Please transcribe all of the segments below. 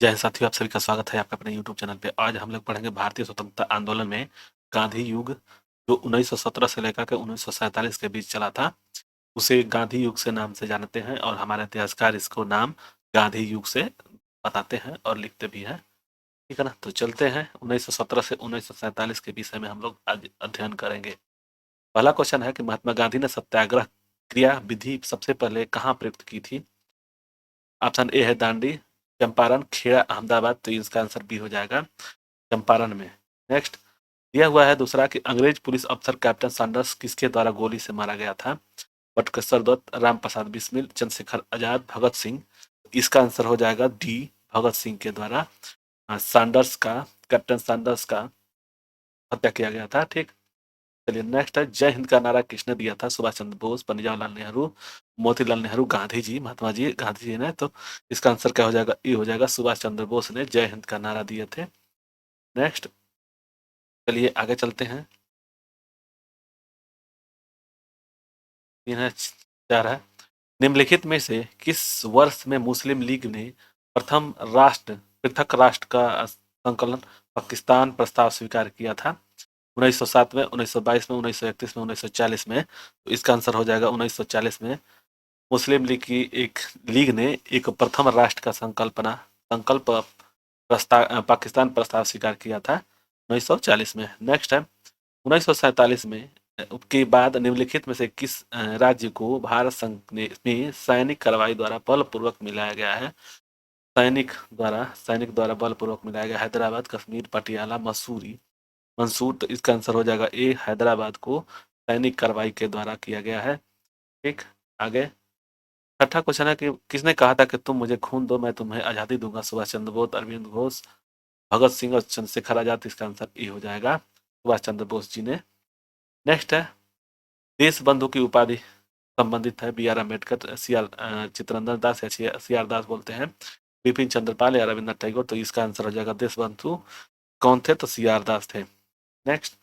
जय हिंद साथियों, आप सभी का स्वागत है आपका अपने यूट्यूब चैनल पे। आज हम लोग पढ़ेंगे भारतीय स्वतंत्रता आंदोलन में गांधी युग, जो 1917 से लेकर के 1947 के बीच चला था। उसे गांधी युग से नाम से जानते हैं और हमारे इतिहासकार इसको नाम गांधी युग से बताते हैं और लिखते भी हैं। ठीक है ना, तो चलते हैं। 1917 से 1947 के विषय में हम लोग आज अध्ययन करेंगे। पहला क्वेश्चन है कि महात्मा गांधी ने सत्याग्रह क्रिया विधि सबसे पहले कहाँ प्रयुक्त की थी? ऑप्शन ए है दांडी, चंपारण, खेड़ा, अहमदाबाद। तो इसका आंसर बी हो जाएगा, चंपारण में। नेक्स्ट दिया हुआ है दूसरा कि अंग्रेज पुलिस अफसर कैप्टन सैंडर्स किसके द्वारा गोली से मारा गया था? बटुकेश्वर दत्त, राम प्रसाद बिस्मिल, चंद्रशेखर आजाद, भगत सिंह। इसका आंसर हो जाएगा डी, भगत सिंह के द्वारा सैंडर्स का, कैप्टन सैंडर्स का हत्या किया गया था। ठीक, चलिए नेक्स्ट है, जय हिंद का नारा किसने दिया था? सुभाष चंद्र बोस, पंडित जवाहरलाल नेहरू, मोतीलाल नेहरू, गांधी जी, महात्मा जी, गांधी जी ने। तो इसका आंसर क्या हो जाएगा? ये हो जाएगा, सुभाष चंद्र बोस ने जय हिंद का नारा दिए थे। नेक्स्ट, चलिए आगे चलते हैं। तीन है, चार है। निम्नलिखित में से किस वर्ष में मुस्लिम लीग ने प्रथम राष्ट्र पृथक राष्ट्र का संकलन पाकिस्तान प्रस्ताव स्वीकार किया था? 1907 में, 1922 में, 1931 में, 1940 में। तो इसका आंसर हो जाएगा 1940 में। मुस्लिम लीग की एक लीग ने एक प्रथम राष्ट्र का संकल्प पाकिस्तान प्रस्ताव स्वीकार किया था 1940 में। नेक्स्ट है, 1947 में के बाद निम्नलिखित में से किस राज्य को भारत संघ में सैनिक कार्रवाई द्वारा बलपूर्वक मिलाया गया है? सैनिक द्वारा बलपूर्वक मिलाया गया हैदराबाद, कश्मीर, पटियाला, मंसूर। तो इसका आंसर हो जाएगा ए, हैदराबाद को सैनिक कार्रवाई के द्वारा किया गया है। ठीक, आगे छठा क्वेश्चन है कि किसने कहा था कि तुम मुझे खून दो मैं तुम्हें आजादी दूंगा? सुभाष चंद्र बोस, अरविंद घोष, भगत सिंह और चंद्रशेखर आजाद। इसका आंसर ए हो जाएगा, सुभाष चंद्र बोस जी ने। नेक्स्ट है, देश बंधु की उपाधि संबंधित है बी आर अम्बेडकर, चित्रंजन दास या सी आर दास बोलते हैं, बिपिन चंद्रपाल या रविन्द्रनाथ टैगोर। तो इसका आंसर हो जाएगा देश बंधु कौन थे? तो सी आर दास थे। नेक्स्ट,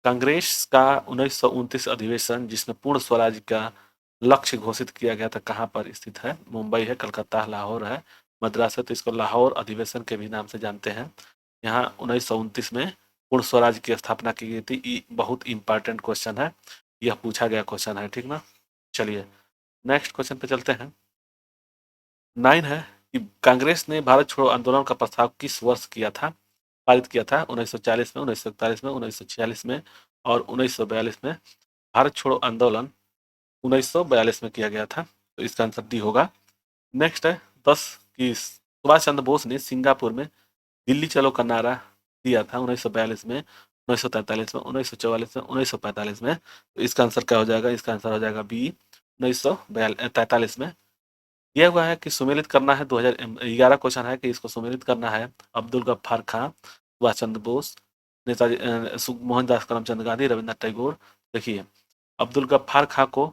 कांग्रेस का 1929 अधिवेशन जिसमें पूर्ण स्वराज का लक्ष्य घोषित किया गया था, कहाँ पर स्थित है? मुंबई है, कलकत्ता, लाहौर है, मद्रास है। तो इसको लाहौर अधिवेशन के भी नाम से जानते हैं। यहाँ 1929 में पूर्ण स्वराज की स्थापना की गई थी। ये बहुत इंपॉर्टेंट क्वेश्चन है, यह पूछा गया क्वेश्चन है। ठीक ना, चलिए नेक्स्ट क्वेश्चन पे चलते हैं। 9 है कि कांग्रेस ने भारत छोड़ो आंदोलन का प्रस्ताव किस वर्ष किया था, पारित किया था? 1940 में, 1941 में, 1946 में और 1942 में। भारत छोड़ो आंदोलन 1942 में किया गया था। तो इसका आंसर डी होगा। नेक्स्ट है 10 कि सुभाष चंद्र बोस ने सिंगापुर में दिल्ली चलो का नारा दिया था 1942 में, 1943 में, 1944 में, 1945 में। तो इसका आंसर क्या हो जाएगा? इसका आंसर हो जाएगा बी, 1943 में। यह हुआ है कि सुमेलित करना है, 2011 क्वेश्चन है कि इसको सुमेलित करना है। अब्दुल गफ्फार खां, सुभाष चंद्र बोस, नेताजी मोहनदास करमचंद गांधी, रविन्द्रनाथ टैगोर। देखिए, अब्दुल गफ्फार खां को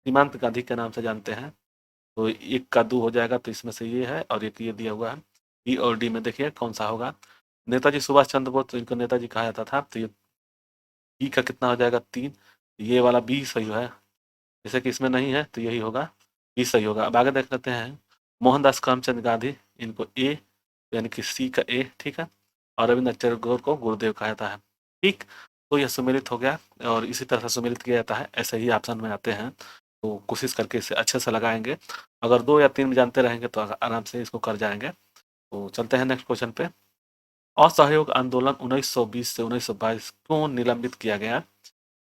सीमांत गांधी के नाम से जानते हैं। तो एक का दो हो जाएगा, तो इसमें से ये है और एक ये दिया हुआ है। ई और डी में देखिए कौन सा होगा। नेताजी सुभाष चंद्र बोस, तो इनको नेताजी कहा जाता था। तो ये ई का कितना हो जाएगा? 3। ये वाला बी सही है, जैसे कि इसमें नहीं है तो यही होगा, बी सही होगा। अब आगे देख लेते हैं। मोहनदास करमचंद गांधी, इनको ए, यानी कि सी का ए। ठीक है, और रविन्द्रनाथ टैगोर को गुरुदेव कहा जाता है। ठीक, तो यह सुमेलित हो गया और इसी तरह से सुमेलित किया जाता है। ऐसे ही ऑप्शन में आते हैं, तो कोशिश करके इसे अच्छे से लगाएंगे। अगर 2 या 3 में जानते रहेंगे तो आराम से इसको कर जाएंगे। तो चलते हैं नेक्स्ट क्वेश्चन पे। असहयोग आंदोलन 1920 से 1922 क्यों निलंबित किया गया?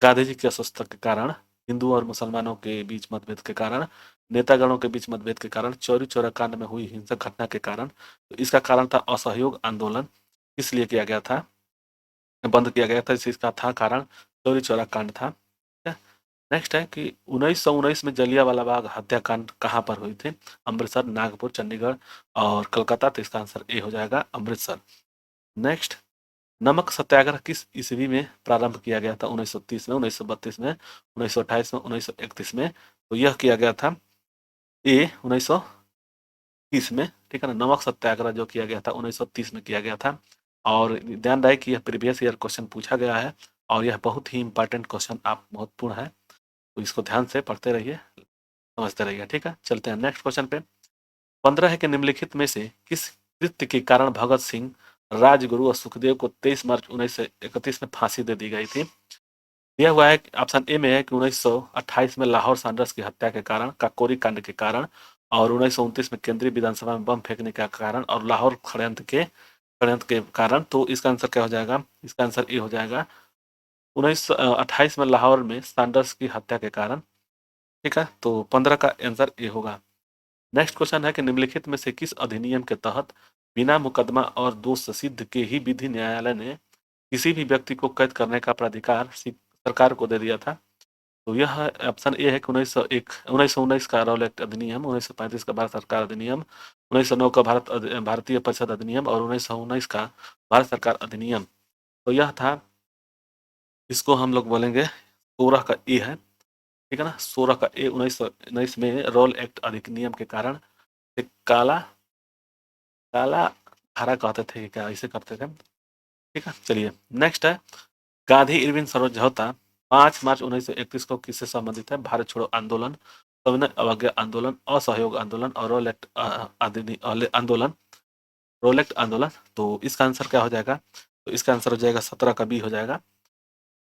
गांधी जी की अस्वस्थता के कारण, हिंदू और मुसलमानों के बीच मतभेद के कारण, नेतागणों के बीच मतभेद के कारण, चौरी चौरा कांड में हुई हिंसक घटना के कारण। तो इसका कारण था असहयोग आंदोलन। किस लिए किया गया था, बंद किया गया था? इसका था कारण चौरी चौरा कांड था। नेक्स्ट है कि 1919 में जलियांवाला बाग हत्याकांड कहाँ पर हुई थी? अमृतसर, नागपुर, चंडीगढ़ और कलकत्ता। तो इसका आंसर ए हो जाएगा, अमृतसर। नेक्स्ट, नमक सत्याग्रह किस ईस्वी में प्रारंभ किया गया था? 1930 में, 1932 में, 1928 में, 1931 में। तो यह किया गया था ए, 1930 में। ठीक है ना, नमक सत्याग्रह जो किया गया था 1930 में किया गया था। और ध्यान रहे कि यह प्रीवियस ईयर क्वेश्चन पूछा गया है और यह बहुत ही इंपॉर्टेंट क्वेश्चन आप महत्वपूर्ण है। तो इसको ध्यान से पढ़ते रहिए, समझते रहिए। ठीक है, चलते हैं नेक्स्ट क्वेश्चन पे। 15 है कि निम्नलिखित में से किस कृत्य के कारण भगत सिंह, राजगुरु और सुखदेव को 23 मार्च 1931 में फांसी दे दी गई थी? दिया हुआ है ऑप्शन ए में है कि 1928 में लाहौर साइंडर्स की हत्या के कारण, काकोरी कांड के कारण, और 1929 में केंद्रीय विधानसभा में बम फेंकने के कारण, और लाहौर षड्यंत्र के कारण। तो इसका आंसर क्या हो जाएगा? इसका आंसर ए हो जाएगा 1928 में लाहौर में सैंडर्स की हत्या के कारण। ठीक है, तो 15 का आंसर ए होगा। नेक्स्ट क्वेश्चन है कि निम्नलिखित में से किस अधिनियम के तहत बिना मुकदमा और दोष सिद्ध के ही विधि न्यायालय ने किसी भी व्यक्ति को कैद करने का प्राधिकार सरकार को दे दिया था? तो यह ऑप्शन ए है कि 1919 का रॉल एक्ट अधिनियम, 1935 का भारत सरकार अधिनियम, 1909 का भारतीय परिषद अधिनियम, और 1919 का भारत सरकार अधिनियम। तो यह था, इसको हम लोग बोलेंगे 16 का ए है। ठीक है ना, 16 का ए 1919 में रोल एक्ट अधिनियम के कारण एक काला काला धारा कहते थे, क्या ऐसे करते थे? ठीक है, चलिए नेक्स्ट है गांधी इरविन समझौता 5 मार्च 1931 को किससे संबंधित है? भारत छोड़ो आंदोलन, सविनय अवज्ञा आंदोलन, असहयोग आंदोलन और आंदोलन, रोलेक्ट आंदोलन। तो इसका आंसर क्या हो जाएगा? तो इसका आंसर हो जाएगा 17 का बी हो जाएगा,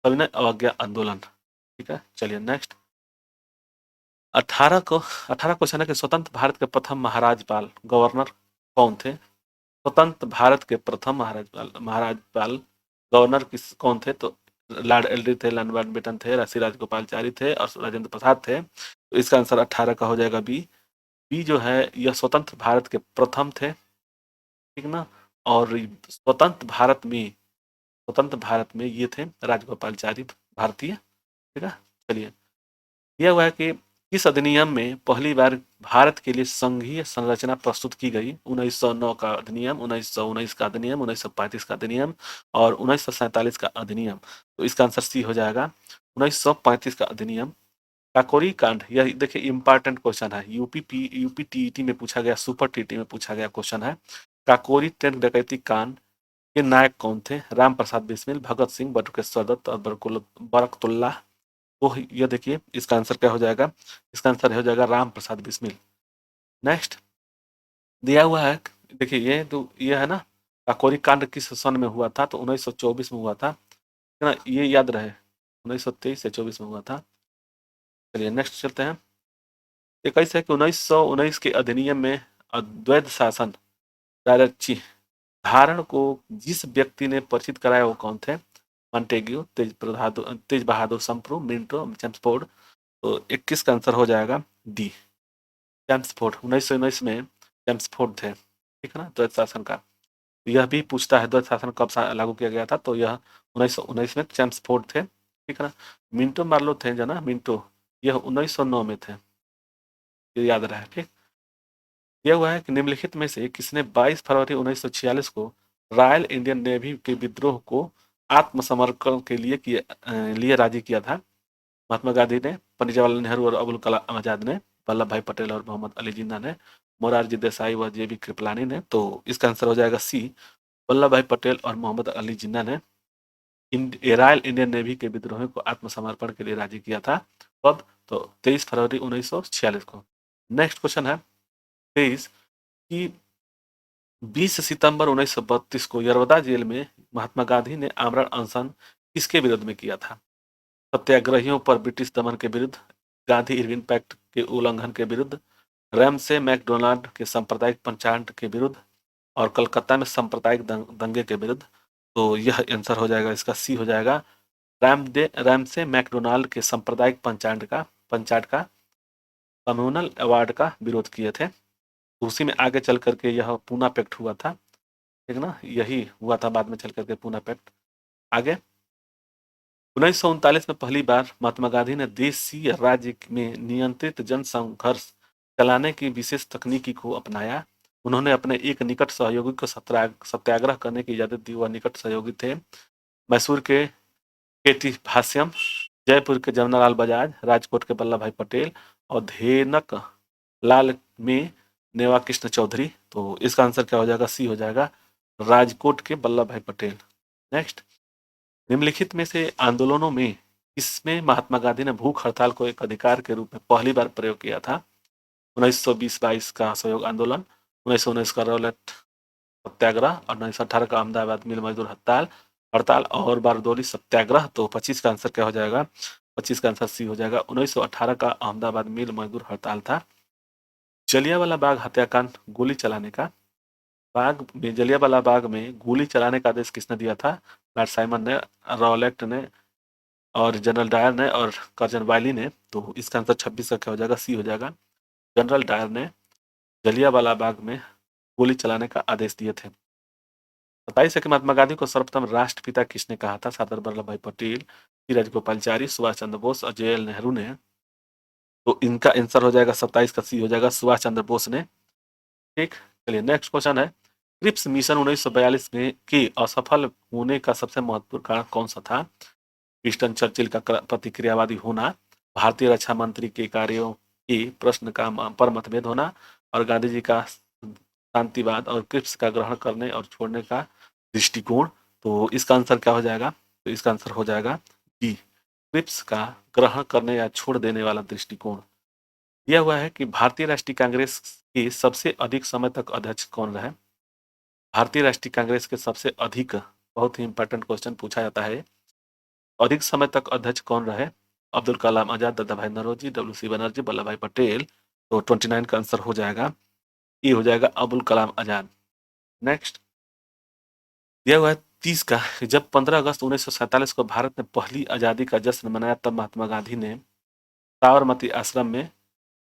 सविनय अवज्ञा आंदोलन। ठीक है, चलिए नेक्स्ट 18 क्वेश्चन है कि स्वतंत्र भारत के प्रथम महाराजपाल गवर्नर कौन थे? स्वतंत्र भारत के प्रथम महाराजपाल गवर्नर कौन थे? तो लॉर्ड एल्ड्री थे, लॉर्ड माउंटबेटन थे, ऋषि राजगोपालचारी थे, और राजेंद्र प्रसाद थे। तो इसका आंसर 18 का हो जाएगा बी। बी जो है यह स्वतंत्र भारत के प्रथम थे। ठीक ना, और स्वतंत्र भारत में ये थे राजगोपालचारी भारतीय। ठीक है, चलिए यह हुआ है कि किस अधिनियम में पहली बार भारत के लिए संघीय संरचना प्रस्तुत की गई? 1909 का अधिनियम, 1919 का अधिनियम, 1935 का अधिनियम, और 1947 का अधिनियम। तो इसका आंसर सी हो जाएगा 1935 का अधिनियम। काकोरी कांड, यह देखिए इंपॉर्टेंट क्वेश्चन है, यूपी टीईटी में पूछा गया, सुपर टीटी में पूछा गया क्वेश्चन है। काकोरी ट्रेन डकैती कांड के नायक कौन थे? राम प्रसाद बिस्मिल, भगत सिंह, बटुकेश्वर दत्त और बरकतुल्लाह। तो ये देखिए इसका आंसर क्या हो जाएगा? इसका आंसर हो जाएगा राम प्रसाद बिस्मिल। नेक्स्ट दिया हुआ है, देखिए ये है ना, काकोरी कांड किस सन में हुआ था? तो 1924 में हुआ था, है ना, ये याद रहे 1923 से 24 में हुआ था। चलिए नेक्स्ट चलते हैं। एक ऐसा है कि 1919 के अधिनियम में अद्वैत शासन डायरेक्ची धारण को जिस व्यक्ति ने परिचित कराया वो कौन थे? मॉन्टेग्यू, तेज बहादुर संप्रू, मिंटो, चेम्सफोर्ड। तो 21 का आंसर हो जाएगा डी, चेम्सफोर्ड। 1919 में चेम्सफोर्ड थे। ठीक है ना, द्वैत शासन का। यह भी पूछता है द्वैत शासन कब लागू किया गया था? तो यह 1919 में चेम्सफोर्ड थे। ठीक है ना, मिंटो मार्लो थे जो ना, मिंटो, यह 1909 में थे, ये याद रहा है। ठीक, यह हुआ है कि निम्नलिखित में से किसने 22 फरवरी 1946 को रॉयल इंडियन नेवी के विद्रोह को आत्मसमर्पण के लिए राजी किया था? महात्मा गांधी ने, पंडित जवाहरलाल नेहरू और अबुल कलाम आजाद ने, वल्लभ भाई पटेल और मोहम्मद अली जिन्ना ने, मोरारजी देसाई व जेबी कृपलानी ने। तो इसका आंसर हो जाएगा सी, वल्लभ भाई पटेल और मोहम्मद अली जिन्ना ने रॉयल इंडियन नेवी के विद्रोह को आत्मसमर्पण के लिए राजी किया था। कब? तो 23 फरवरी 1946 को। नेक्स्ट क्वेश्चन है 23 कि 20 सितंबर 1932 को यरवदा जेल में महात्मा गांधी ने आमरण अनशन किसके विरोध में किया था? सत्याग्रहियों पर ब्रिटिश दमन के विरुद्ध, गांधी इरविन पैक्ट के उल्लंघन के विरुद्ध, रैमसे मैकडोनाल्ड के सांप्रदायिक पंचायत के विरुद्ध, और कलकत्ता में सांप्रदायिक दंगे के विरुद्ध। तो यह आंसर हो जाएगा, इसका सी हो जाएगा, रैमसे मैकडोनाल्ड के सांप्रदायिक पंचायत का कम्युनल अवार्ड का विरोध किए थे। उसी में आगे चल करके यह पूना पैक्ट हुआ था। ठीक ना, यही हुआ था बाद में चल करके पूना पैक्ट। आगे 1939 में पहली बार महात्मा गांधी ने देशी राज्य में नियंत्रित जनसंघर्ष चलाने की विशेष तकनीकी को अपनाया। उन्होंने अपने एक निकट सहयोगी को सत्याग्रह करने की इजाजत दी। वह निकट सहयोगी थे मैसूर के केटी भाष्यम, जयपुर के जमनालाल बजाज, राजकोट के वल्लभ भाई पटेल, और धेनक लाल में नेवा कृष्ण चौधरी। तो इसका आंसर क्या हो जाएगा? सी हो जाएगा, राजकोट के वल्लभ भाई पटेल। नेक्स्ट निम्नलिखित में से आंदोलनों में इसमें महात्मा गांधी ने भूख हड़ताल को एक अधिकार के रूप में पहली बार प्रयोग किया था? 1920-22 का असहयोग आंदोलन, 1919 का रौलट सत्याग्रह और 1918 का अहमदाबाद मिल मजदूर हड़ताल हड़ताल और बारदोली सत्याग्रह। तो 25 का आंसर क्या हो जाएगा? 25 का आंसर सी हो जाएगा। 1918 का अहमदाबाद मिल मजदूर हड़ताल था। जलियांवाला बाग हत्याकांड, गोली चलाने का जलियांवाला बाग में गोली चलाने का आदेश किसने दिया था? लॉर्ड साइमन ने, रॉलेट ने और जनरल डायर ने और कर्जन वायली ने। तो इसका आंसर 26 का क्या हो जाएगा? सी हो जाएगा। जनरल डायर ने जलियांवाला बाग में गोली चलाने का आदेश दिए थे। 27 है कि महात्मा गांधी को सर्वप्रथम राष्ट्रपिता किसने कहा था? सरदार वल्लभ भाई पटेल, धीरज गोपालचारी, सुभाष चंद्र बोस और जवाहरलाल नेहरू ने। तो इनका आंसर हो जाएगा 27 का सी हो जाएगा, सुभाष चंद्र बोस ने। ठीक, चलिए नेक्स्ट क्वेश्चन है, क्रिप्स मिशन 1942 में के असफल होने का सबसे महत्वपूर्ण कारण कौन सा था? विंस्टन चर्चिल का प्रतिक्रियावादी होना, भारतीय रक्षा मंत्री के कार्यों के प्रश्न का पर मतभेद होना और गांधी जी का शांतिवाद और क्रिप्स का ग्रहण करने और छोड़ने का दृष्टिकोण। तो इसका आंसर क्या हो जाएगा? तो इसका आंसर हो जाएगा डी, क्रिप्स का ग्रहण करने या छोड़ देने वाला दृष्टिकोण। दिया हुआ है कि भारतीय राष्ट्रीय कांग्रेस के सबसे अधिक समय तक अध्यक्ष कौन रहे? भारतीय राष्ट्रीय कांग्रेस के सबसे अधिक, बहुत ही इंपॉर्टेंट क्वेश्चन पूछा जाता है, अधिक समय तक अध्यक्ष कौन रहे? अब्दुल कलाम आजाद, दादा भाई नौरोजी, डब्ल्यू.सी. बनर्जी, वल्लभ भाई पटेल। तो 29 का आंसर हो जाएगा, ये हो जाएगा अब्दुल कलाम आजाद। नेक्स्ट दिया हुआ है 30 का, जब 15 अगस्त 1947 को भारत ने पहली आजादी का जश्न मनाया तब महात्मा गांधी ने साबरमती आश्रम में,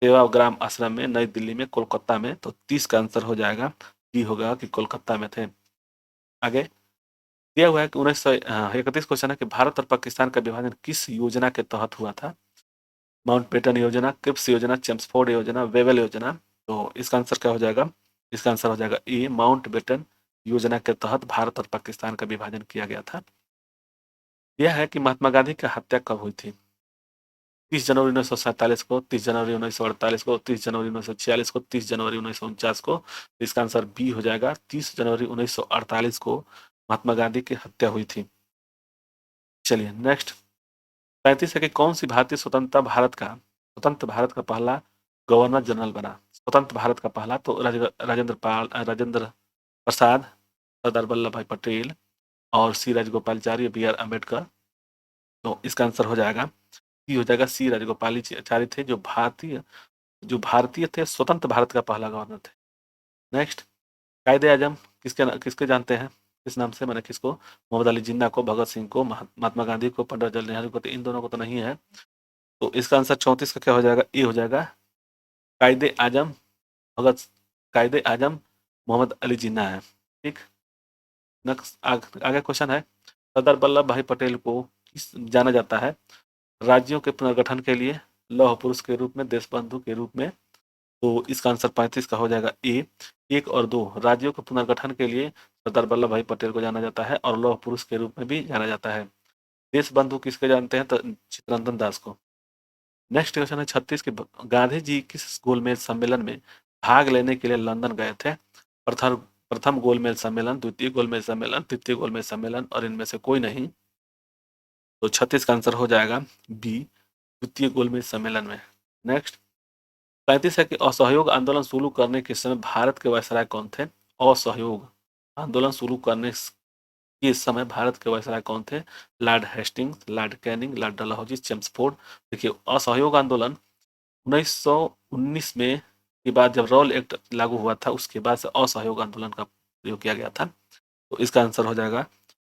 सेवाग्राम आश्रम में, नई दिल्ली में, कोलकाता में। तो 30 का आंसर हो जाएगा, डी होगा कि कोलकाता में थे। आगे दिया हुआ है कि 1931 क्वेश्चन है कि भारत और पाकिस्तान का विभाजन किस योजना के तहत हुआ था? माउंटबेटन योजना, क्रिप्स योजना, चेम्सफोर्ड योजना, वेवेल योजना। तो इसका आंसर क्या हो जाएगा? इसका आंसर हो जाएगा ए, माउंटबेटन योजना के तहत भारत और पाकिस्तान का विभाजन किया गया था। यह है कि महात्मा गांधी की हत्या कब हुई थी? 30 जनवरी 1947 को, 30 जनवरी 1948 को, 30 जनवरी 1946 को, 30 जनवरी 1949 को। इसका आंसर बी हो जाएगा, 30 जनवरी 1948 को महात्मा गांधी की हत्या हुई थी। चलिए नेक्स्ट 35 है कि कौन सी भारतीय स्वतंत्र भारत का पहला गवर्नर जनरल बना? स्वतंत्र भारत का पहला, तो राजेंद्र प्रसाद, सरदार वल्लभ भाई पटेल और सी राजगोपालाचारी, बी आर अम्बेडकर। तो इसका आंसर हो जाएगा सी हो जाएगा, सी राजगोपालाचारी थे जो भारतीय थे, स्वतंत्र भारत का पहला गवर्नर थे। नेक्स्ट कायदे आजम किसके किसके जानते हैं, किस नाम से? मैंने किसको? मोहम्मद अली जिन्ना को, भगत सिंह को, महात्मा गांधी को, पंडित जवाहरलाल नेहरू को। तो इन दोनों को तो नहीं है। तो इसका आंसर 34 का क्या हो जाएगा? ए हो जाएगा, कायदे आजम भगत कायदे आजम मोहम्मद अली जिन्ना है। ठीक, नेक्स्ट आगे क्वेश्चन है, सरदार वल्लभ भाई पटेल को किस जाना जाता है? राज्यों के पुनर्गठन के लिए, लौह पुरुष के रूप में, देशबंधु के रूप में। तो इसका आंसर 35 का हो जाएगा ए, 1 और 2। राज्यों के पुनर्गठन के लिए सरदार वल्लभ भाई पटेल को जाना जाता है और लौह पुरुष के रूप में भी जाना जाता है। देशबंधु किसके जानते हैं? तो चित्तरंजन दास को। नेक्स्ट क्वेश्चन है 36 के, गांधी जी किस गोलमेज सम्मेलन में भाग लेने के लिए लंदन गए थे? प्रथम प्रथम गोलमेज सम्मेलन, द्वितीय गोलमेज सम्मेलन, तृतीय गोलमेज सम्मेलन और इनमें से कोई नहीं। तो 36 का आंसर हो जाएगा बी, द्वितीय गोलमेज सम्मेलन में। नेक्स्ट 35 है कि असहयोग आंदोलन शुरू करने के समय भारत के वायसराय कौन थे? असहयोग आंदोलन शुरू करने के समय भारत के वायसराय कौन थे? Lord Hastings, Lord Canning, Lord Dalhousie, Chelmsford. देखिए असहयोग आंदोलन 1919 में के बाद जब रॉल एक्ट लागू हुआ था उसके बाद से असहयोग आंदोलन का प्रयोग किया गया था। तो इसका आंसर हो जाएगा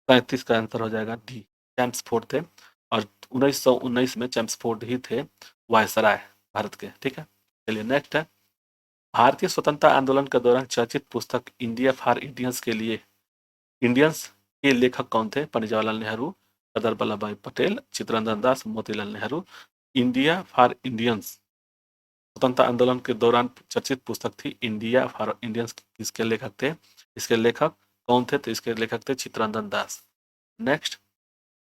35 का आंसर हो जाएगा डी, चेम्सफोर्ड थे और 1919 में चेम्सफोर्ड ही थे वायसराय भारत के। ठीक है, चलिए नेक्स्ट है, भारतीय स्वतंत्रता आंदोलन के दौरान चर्चित पुस्तक इंडिया फॉर इंडियंस के लेखक कौन थे? पंडित Jawaharlal Nehru, Sardar Vallabhbhai Patel, Chittaranjan Das, Motilal Nehru. India for Indians स्वतंत्रता आंदोलन के दौरान चर्चित पुस्तक थी इंडिया फॉर इंडियंस। किसके लेखक थे? इसके लेखक कौन थे? तो इसके लेखक थे चित्तरंजन दास। नेक्स्ट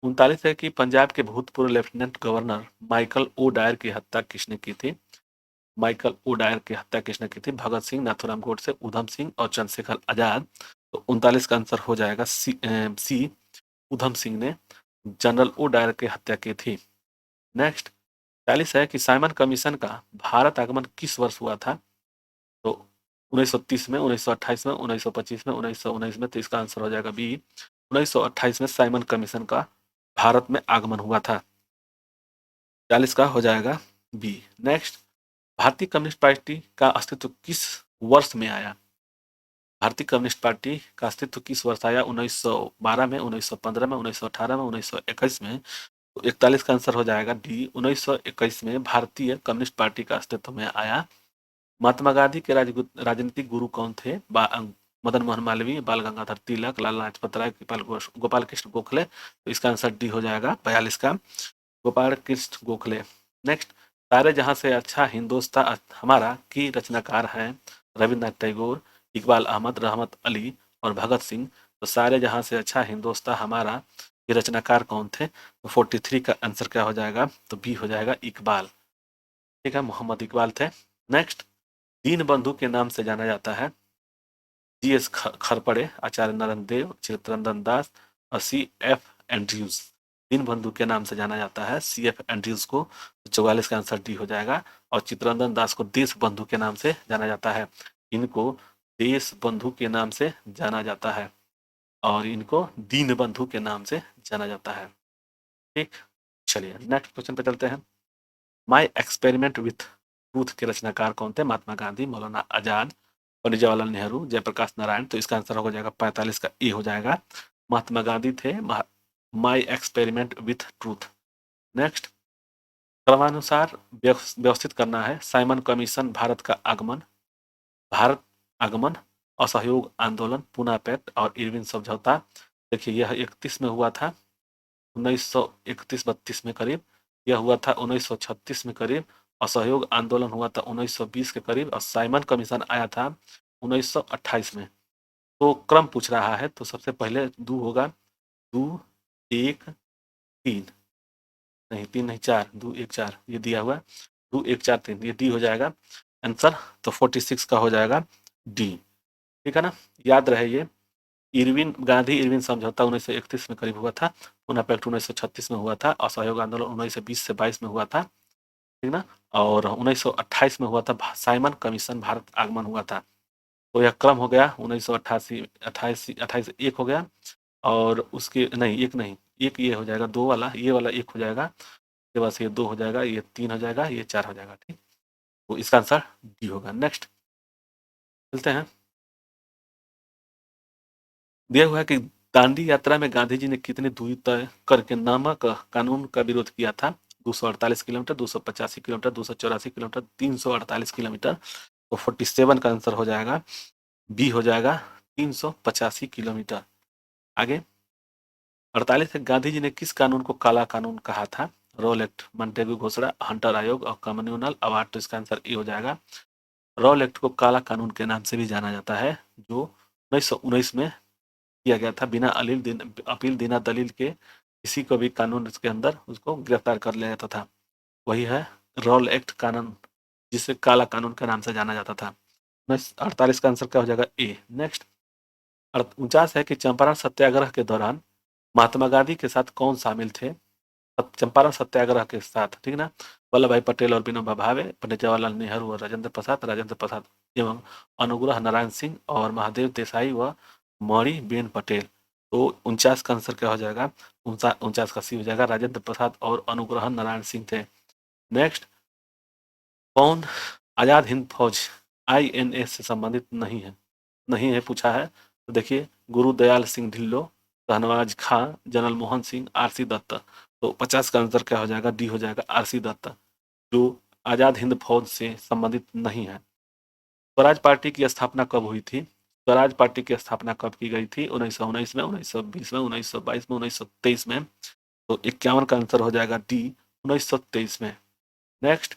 39 है कि पंजाब के भूतपूर्व lieutenant governor Michael O'Dwyer की हत्या किसने की थी? माइकल ओ डायर की हत्या किसने की थी? भगत सिंह, नाथूराम गोडसे, उधम सिंह और चंद्रशेखर आजाद। तो 39 का आंसर हो जाएगा सी, उधम सिंह ने जनरल ओ डायर की हत्या की थी। नेक्स्ट 40 है कि साइमन कमीशन का भारत आगमन किस वर्ष हुआ था? तो 1930 में, 1928 में, 1925 में, 1919 में। तो इसका आंसर हो जाएगा बी, 1928 में साइमन कमीशन का भारत में आगमन हुआ था। 40 का हो जाएगा बी। नेक्स्ट, भारतीय कम्युनिस्ट पार्टी का अस्तित्व किस वर्ष में आया? भारतीय कम्युनिस्ट पार्टी का अस्तित्व किस वर्ष आया? 1912 में, 1915 में, 1918 में, 1921 में। तो 41 का आंसर हो जाएगा डी, 1921 में भारतीय कम्युनिस्ट पार्टी का अस्तित्व में आया। महात्मा गांधी के राजनीतिक गुरु कौन थे? मदन मोहन मालवीय, बाल गंगाधर तिलक, लाला लाजपत राय, गोपाल कृष्ण गोखले। तो इसका आंसर डी हो जाएगा 42 का, गोपाल कृष्ण गोखले। नेक्स्ट, सारे जहां से अच्छा हिंदुस्तान हमारा की रचनाकार हैं रविन्द्रनाथ टैगोर, इकबाल अहमद, रहमत अली और भगत सिंह। तो सारे जहां से अच्छा हिंदुस्तान हमारा के रचनाकार कौन थे? तो 43 का आंसर क्या हो जाएगा? तो बी हो जाएगा इकबाल। ठीक है, मोहम्मद इकबाल थे। नेक्स्ट, दीन बंधु के नाम से जाना जाता है जी.एस. खरपड़े, आचार्य नारायण देव, चित्तरंजन दास और सी.एफ. एंड्रयूज। दीन बंधु के नाम से जाना जाता है सी.एफ. एंड्रयूज को। 44 का आंसर डी हो जाएगा। और चित्तरंजन दास को देश बंधु के नाम से जाना जाता है। इनको देश बंधु के नाम से जाना जाता है और इनको दीन बंधु के नाम से जाना जाता है। ठीक, चलिए नेक्स्ट क्वेश्चन पे चलते हैं। माई एक्सपेरिमेंट विथ ट्रूथ के रचनाकार कौन थे? महात्मा गांधी, मौलाना आजाद, पंडित जवाहरलाल नेहरू, जयप्रकाश नारायण। तो इसका आंसर हो जाएगा 45 का ए हो जाएगा, महात्मा गांधी थे। माई एक्सपेरिमेंट विथ ट्रूथ। नेक्स्ट, क्रमानुसार व्यवस्थित करना है। साइमन कमीशन, भारत का आगमन, भारत आगमन, असहयोग आंदोलन, पूना पैक्ट और इरविन समझौता। देखिए यह 31 में हुआ था, 1931-32 में करीब। यह हुआ था 1936 में करीब। असहयोग आंदोलन हुआ था 1920 के करीब। और साइमन कमीशन आया था 1928 में। तो क्रम पूछ रहा है, तो सबसे पहले दो होगा, 2 1 3, नहीं 3 नहीं 4, 2 1 4 ये दिया हुआ, 2 1 4 3 ये डी हो जाएगा आंसर। तो 46 का हो जाएगा डी। ठीक है ना, याद रहे ये इरविन गांधी इरविन समझौता 1931 में करीब हुआ था। पूना पैक्ट 1936 में हुआ था। असहयोग आंदोलन 1920 से 22 में हुआ था। ठीक ना, और 1928 में हुआ था साइमन कमीशन, भारत आगमन हुआ था। तो यह क्रम हो गया 1988 अट्ठाईस 28 एक हो गया। और उसके नहीं एक नहीं, एक ये हो जाएगा, दो वाला ये वाला एक हो जाएगा, इसके बाद ये 2 हो जाएगा, ये 3 हो जाएगा, ये 4 हो जाएगा। ठीक, तो इसका आंसर डी होगा। नेक्स्ट चलते हैं। दिया हुआ है कि दांडी यात्रा में गांधी जी ने कितनी दूरी तय करके नमक कानून का विरोध किया था? 248 किलोमीटर, 285 किलोमीटर, 284 किलोमीटर, 348 किलोमीटर। तो 47 का आंसर हो जाएगा बी हो जाएगा 385 किलोमीटर। आगे 48 से गांधी जी ने किस कानून को काला कानून कहा था? रोल एक्ट, मॉन्टेगू घोषणा, हंटर आयोग और कम्युनल अवार्ड। तो इसका आंसर ए हो जाएगा। रोल एक्ट को काला कानून के नाम से भी जाना जाता है, जो 1919 में किया गया था। बिना अपील बिना दलील के किसी को भी कानून के अंदर उसको गिरफ्तार कर लिया जाता था। वही है रोल एक्ट कानून, जिसे काला कानून के नाम से जाना जाता था। 48 का आंसर क्या हो जाएगा? ए। नेक्स्ट 49 है कि चंपारण सत्याग्रह के दौरान महात्मा गांधी के साथ कौन शामिल थे? चंपारण सत्याग्रह के साथ, ठीक ना, वल्लभ भाई पटेल और विनोबा भावे, पंडित जवाहरलाल नेहरू और राजेंद्र प्रसाद एवं अनुग्रह नारायण सिंह और महादेव देसाई व मणि बेन पटेल। तो 49 का आंसर क्या हो जाएगा? 49 का सी हो जाएगा, राजेंद्र प्रसाद और अनुग्रह नारायण सिंह थे। नेक्स्ट, कौन आजाद हिंद फौज INA से संबंधित नहीं है पूछा है। तो देखिए, गुरुदयाल सिंह ढिल्लो, शहनवाज खां, जनरल मोहन सिंह, RC दत्त। तो 50 का आंसर क्या हो जाएगा? डी हो जाएगा, RC दत्त, जो आजाद हिंद फौज से संबंधित नहीं है। स्वराज पार्टी की स्थापना कब हुई थी? स्वराज पार्टी की स्थापना कब की गई थी? 1919 में, 1920 में, 1922 में, 1923 में। तो 51 का आंसर हो जाएगा डी, 1923 में। नेक्स्ट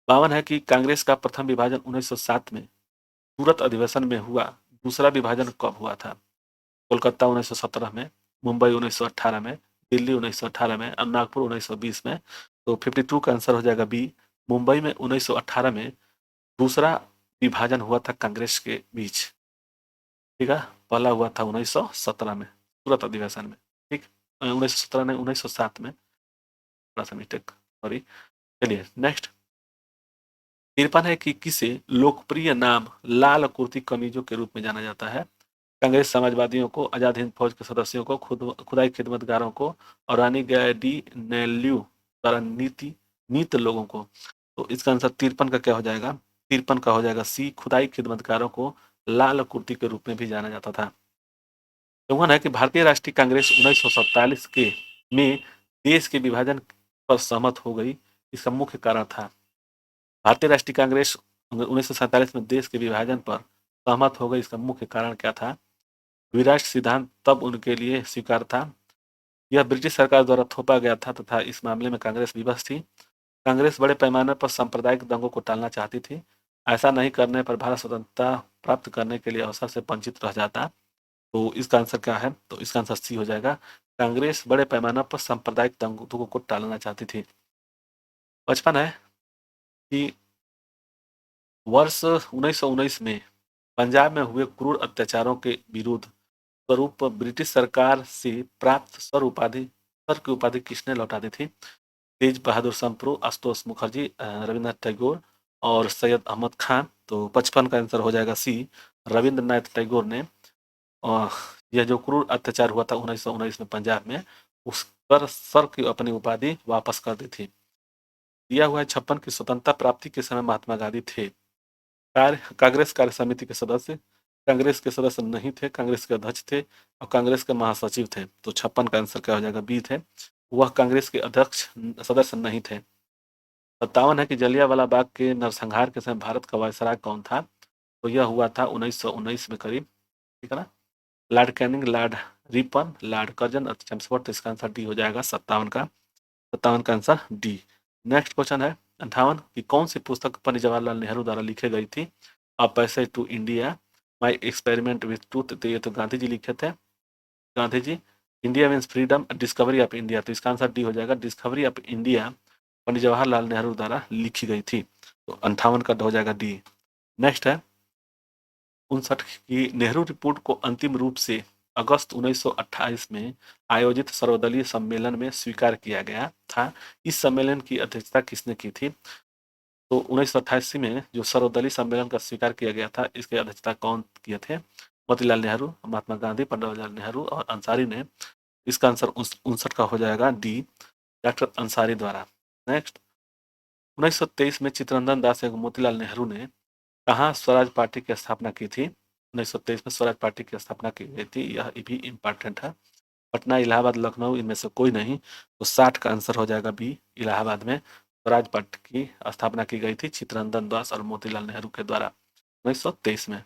52 है कि कांग्रेस का प्रथम विभाजन 1907 में सूरत अधिवेशन में हुआ। दूसरा विभाजन कब हुआ था? कोलकाता 1917 में, मुंबई 1918 में, दिल्ली 1918 में और नागपुर 1920 में। तो 52 का आंसर हो जाएगा बी, मुंबई में 1918 में दूसरा विभाजन हुआ था कांग्रेस के बीच। ठीक है, पहला हुआ था 1917 में सूरत अधिवेशन में। ठीक, 1917 नहीं 1907 में, थोड़ा सा मिस्टेक, सॉरी। चलिए नेक्स्ट। तिरपन है कि किसे लोकप्रिय नाम लाल कुर्ती कमीजों के रूप में जाना जाता है? कांग्रेस समाजवादियों को, आजाद हिंद फौज के सदस्यों को, खुदाई खिदमतगारों को और रानी गैडी नेल्यू द्वारा नीत लोगों को। तो इसका आंसर 53 का क्या हो जाएगा? 53 का हो जाएगा सी, खुदाई खिदमतगारों को लाल कुर्ती के रूप में भी जाना जाता था। 54 है कि भारतीय राष्ट्रीय कांग्रेस 1947 के में देश के विभाजन पर सहमत हो गई, इसका मुख्य कारण था। भारतीय राष्ट्रीय कांग्रेस 1947 में देश के विभाजन पर सहमत हो गई, इसका मुख्य कारण क्या था? द्विराष्ट्र सिद्धांत तब उनके लिए स्वीकार था। यह ब्रिटिश सरकार द्वारा थोपा गया था तथा इस मामले में कांग्रेस विवश थी। कांग्रेस बड़े पैमाने पर सांप्रदायिक दंगों को टालना चाहती थी। ऐसा नहीं करने पर भारत स्वतंत्रता प्राप्त करने के लिए अवसर से वंचित रह जाता। तो इसका आंसर क्या है? तो इसका आंसर सी हो जाएगा। कांग्रेस बड़े पैमाने पर सांप्रदायिक दंगों को टालना चाहती थी। 55 है कि वर्ष 1919 में पंजाब में हुए क्रूर अत्याचारों के विरोध स्वरूप ब्रिटिश सरकार से प्राप्त सर की उपाधि किसने लौटा दी थी? तेज बहादुर संप्रू, आशुतोष मुखर्जी, रविन्द्रनाथ टैगोर और सैयद अहमद खान। तो 55 का आंसर हो जाएगा सी, रविन्द्रनाथ टैगोर ने यह जो क्रूर अत्याचार हुआ था 1919 में पंजाब में, उस पर सर की अपनी उपाधि वापस कर दी थी। दिया हुआ है 56 की स्वतंत्रता प्राप्ति के समय महात्मा गांधी थे कांग्रेस कार्य समिति के सदस्य, कांग्रेस के सदस्य नहीं थे, कांग्रेस के अध्यक्ष थे और कांग्रेस के महासचिव थे। तो 56 का आंसर क्या हो जाएगा? बी थे, वह कांग्रेस के अध्यक्ष सदस्य नहीं थे। 57 है कि जलियांवाला बाग के नरसंहार के समय भारत का वायसराय कौन था? तो यह हुआ था 1919 में करीब, ठीक है ना। Lord Canning, Lord Ripon, Lord Curzon और चैम्सफोर्ड। तो इसका आंसर डी हो जाएगा 57 का। 57 का आंसर डी। नेक्स्ट क्वेश्चन है 58 कि कौन सी पुस्तक पंडित जवाहरलाल नेहरू द्वारा लिखी गई थी? A passage to India, my experiment with truth. तो ये तो गांधी जी लिखे थे, Gandhi ji. India means freedom, discovery of India. तो इसका आंसर डी हो जाएगा, discovery of India Pandit Jawaharlal Nehru द्वारा लिखी गई थी। तो 58 का हो जाएगा डी। नेक्स्ट है 59 की नेहरू रिपोर्ट को अंतिम रूप से अगस्त 1928 में आयोजित सर्वदलीय सम्मेलन में स्वीकार किया गया था। इस सम्मेलन की अध्यक्षता किसने की थी? तो 1988 में जो सर्वदलीय सम्मेलन का स्वीकार किया गया था, इसकी अध्यक्षता कौन किए थे? मोतीलाल नेहरू, महात्मा गांधी, पंडित जवाहरलाल नेहरू और अंसारी ने। इसका आंसर 59 का हो जाएगा डी, डॉक्टर अंसारी द्वारा। नेक्स्ट 1923 में चित्तरंजन दास एवं मोतीलाल नेहरू ने कहाँ स्वराज पार्टी की स्थापना की थी? 1923 में स्वराज पार्टी की स्थापना की गई थी, यह भी इम्पोर्टेंट है। पटना, इलाहाबाद, लखनऊ, इनमें से कोई नहीं। तो 60 का आंसर हो जाएगा बी, इलाहाबाद में स्वराज पार्टी की स्थापना की गई थी चित्तरंजन दास और मोतीलाल नेहरू के द्वारा 1923 में।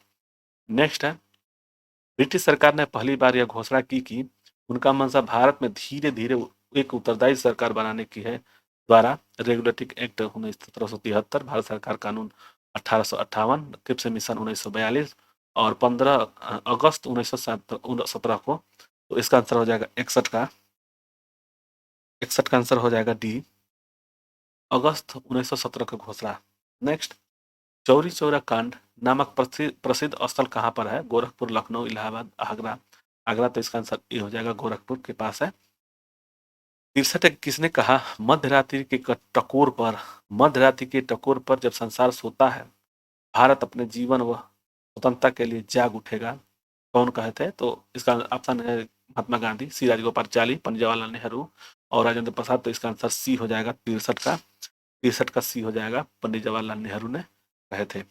नेक्स्ट है ब्रिटिश सरकार ने पहली बार यह घोषणा की कि उनका मंशा भारत में धीरे धीरे एक उत्तरदायी सरकार बनाने की है द्वारा रेगुलेटिंग एक्ट 1773, भारत सरकार कानून 1858, क्रिप्स मिशन 1942 और 15 अगस्त 1917 को। तो इसका आंसर हो जाएगा 61 का। 61 का आंसर हो जाएगा डी, अगस्त 1917 का घोषणा। नेक्स्ट चौरी चौरा कांड नामक प्रसिद्ध स्थल कहाँ पर है? गोरखपुर, लखनऊ, इलाहाबाद, आगरा। आगरा। तो इसका आंसर ए हो जाएगा, गोरखपुर के पास है। 63 किसने कहा मध्यरात्रि के टकोर पर जब संसार सोता है भारत अपने जीवन व स्वतंत्रता के लिए जाग उठेगा? कौन कहे थे? तो इसका ऑप्शन है महात्मा गांधी, सी राजगोपालाचारी, पंडित जवाहरलाल नेहरू और राजेंद्र प्रसाद। तो इसका आंसर सी हो जाएगा 63 का। 63 का सी हो जाएगा, पंडित जवाहरलाल नेहरू ने कहे थे।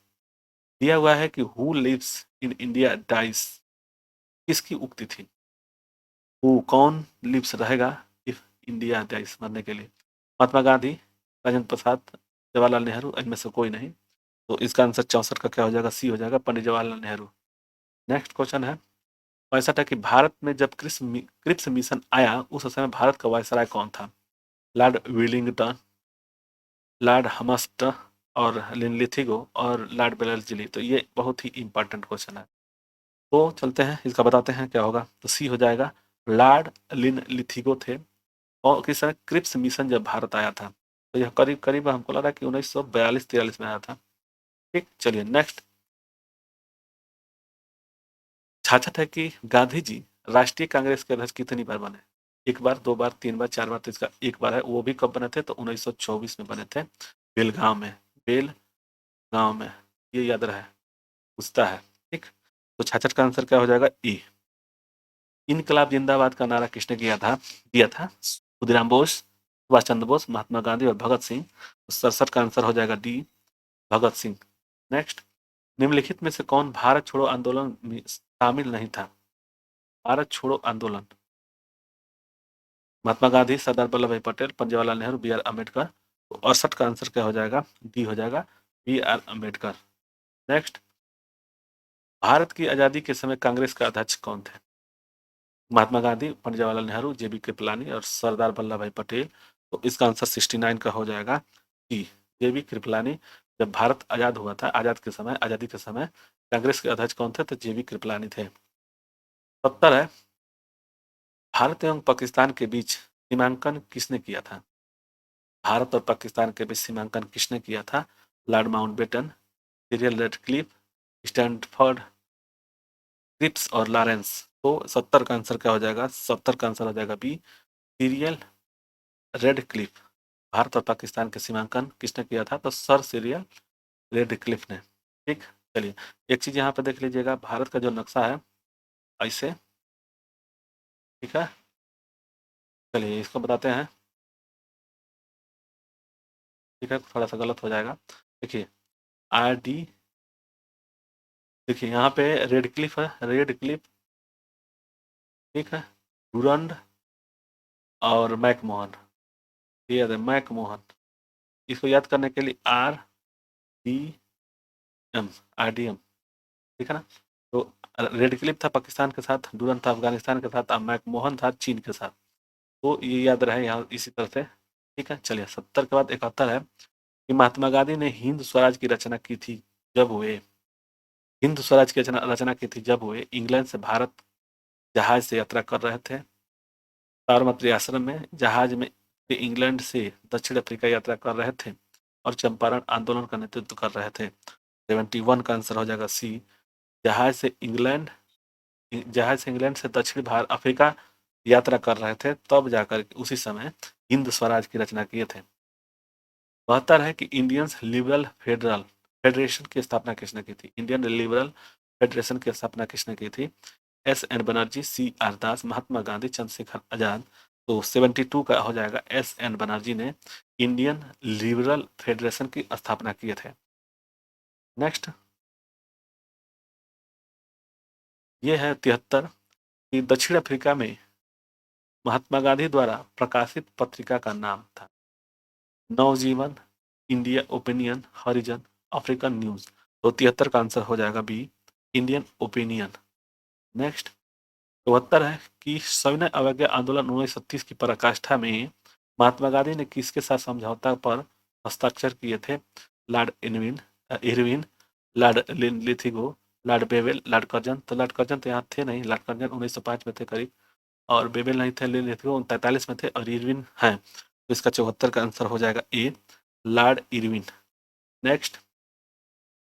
दिया हुआ है कि who lives in India dies, किसकी उक्ति थी? हु, कौन, लिव्स रहेगा इफ इंडिया डाइस, मरने के लिए। महात्मा गांधी, राजेंद्र प्रसाद, जवाहरलाल नेहरू, इनमें से कोई नहीं। तो इसका आंसर 64 का क्या हो जाएगा? सी हो जाएगा, पंडित जवाहरलाल नेहरू। नेक्स्ट क्वेश्चन है 65 है कि भारत में जब क्रिप्स मिशन आया उस समय भारत का वायसराय कौन था? लॉर्ड विलिंगटन, लॉर्ड हमस्ट और लिनलिथिगो और लॉर्ड बेलरजिली। तो ये बहुत ही इंपॉर्टेंट क्वेश्चन है, तो चलते हैं इसका बताते हैं क्या होगा। तो सी हो जाएगा, लॉर्ड लिनलिथिगो थे। और किस समय क्रिप्स मिशन जब भारत आया था, तो यह करीब करीब हमको लग रहा है कि 1942-43 में आया था। ठीक, चलिए नेक्स्ट। 66 है कि गांधी जी राष्ट्रीय कांग्रेस के अध्यक्ष कितनी बार बने? 1 बार, 2 बार, 3 बार, 4 बार, तो इसका 1 बार है। वो भी कब बने थे? तो 1924 में बने थे, बेलगांव में, बेलगांव में। ये याद रहे, पूछता है। ठीक, तो 66 का आंसर क्या हो जाएगा? ए। इनकलाब जिंदाबाद का नारा किसने दिया था? खुदीराम बोस, सुभाष चंद्र बोस, महात्मा गांधी और भगत सिंह। तो 67 का आंसर हो जाएगा डी, भगत सिंह। नेक्स्ट, निम्नलिखित में से कौन भारत छोड़ो आंदोलन में शामिल नहीं था? भारत छोड़ो आंदोलन, महात्मा गांधी, सरदार वल्लभ भाई पटेल, पंडित जवाहरलाल नेहरू, बी आर अम्बेडकर। तो 68 का आंसर क्या हो जाएगा? डी हो जाएगा, B R Ambedkar. Next, Bharat की आजादी के समय कांग्रेस का अध्यक्ष कौन थे? महात्मा गांधी, पंडित जवाहरलाल नेहरू, जेबी कृपलानी और सरदार वल्लभ भाई पटेल। तो इसका आंसर 69 का हो जाएगा डी, जेबी कृपलानी। जब भारत आजाद हुआ था, आजादी के समय कांग्रेस के अध्यक्ष कौन थे? तो जेबी कृपलानी थे। 70 है, भारत एवं पाकिस्तान के बीच सीमांकन किसने किया था? भारत और पाकिस्तान के बीच सीमांकन किसने किया था? Lord Mountbatten, Cyril Radcliffe, Stanford Cripps और लॉरेंस। तो 70 का आंसर क्या हो जाएगा? 70 का आंसर हो जाएगा बी, सिरियल रेडक्लिफ। भारत और पाकिस्तान के सीमांकन किसने किया था? तो सर सिरियल रेडक्लिफ ने। ठीक, चलिए एक चीज यहाँ पे देख लीजिएगा, भारत का जो नक्शा है ऐसे, ठीक है, चलिए इसको बताते हैं। ठीक है, थोड़ा सा गलत हो जाएगा। देखिए आर डी, देखिए यहाँ पे रेड क्लिफ है, रेड क्लिफ, ठीक है, डूरंड और मैकमोहन। ये याद है, मैकमोहन। इसको याद करने के लिए D M, R D M, ठीक है ना। तो रेड क्लिफ था पाकिस्तान के साथ, डूरंड था अफगानिस्तान के साथ, और मैकमोहन था चीन के साथ। तो ये याद रहे यहाँ इसी तरह से। ठीक है, चलिए 70 के बाद 71 है कि महात्मा गांधी ने हिंद स्वराज की रचना की थी जब वे, हिंद स्वराज की रचना की थी जब वे इंग्लैंड से भारत जहाज से यात्रा कर रहे थे। साबरमती आश्रम में जहाज में वे इंग्लैंड से दक्षिण अफ्रीका यात्रा कर रहे थे और चंपारण आंदोलन का नेतृत्व कर रहे थे। 71 का आंसर हो जाएगा सी, जहाज से इंग्लैंड, जहाज से इंग्लैंड से दक्षिण भारत अफ्रीका यात्रा कर रहे थे, तब जाकर उसी समय हिंद स्वराज की रचना किए थे। 72 है कि इंडियन लिबरल फेडरेशन की स्थापना किसने की थी? इंडियन लिबरल फेडरेशन की स्थापना किसने की थी? S N Banerjee, C R Das, Mahatma Gandhi, Chandrashekhar Azad. तो 72 का हो जाएगा एस एन बनर्जी ने इंडियन लिबरल फेडरेशन की स्थापना किए थे। नेक्स्ट, ये है 73 कि दक्षिण अफ्रीका में महात्मा गांधी द्वारा प्रकाशित पत्रिका का नाम था? नवजीवन, इंडिया ओपिनियन, हरिजन, अफ्रीकन न्यूज। तो 73 का आंसर हो जाएगा बी, इंडियन ओपिनियन। नेक्स्ट, 74 है कि सविनय अवज्ञा आंदोलन 1930 की पराकाष्ठा में महात्मा गांधी ने किसके साथ समझौता पर हस्ताक्षर किए थे? Lord Irwin, Lord Linlithgow, Lord Wavell, Lord Curzon. तो लॉर्ड कर्जन तो यहाँ थे नहीं, लॉर्ड कर्जन 1905 में थे करीब, और बेबेल नहीं थे, लिथिगो 43 में थे, और इरविन हैं। तो इसका 74 का आंसर हो जाएगा ए, लॉर्ड इरविन। नेक्स्ट,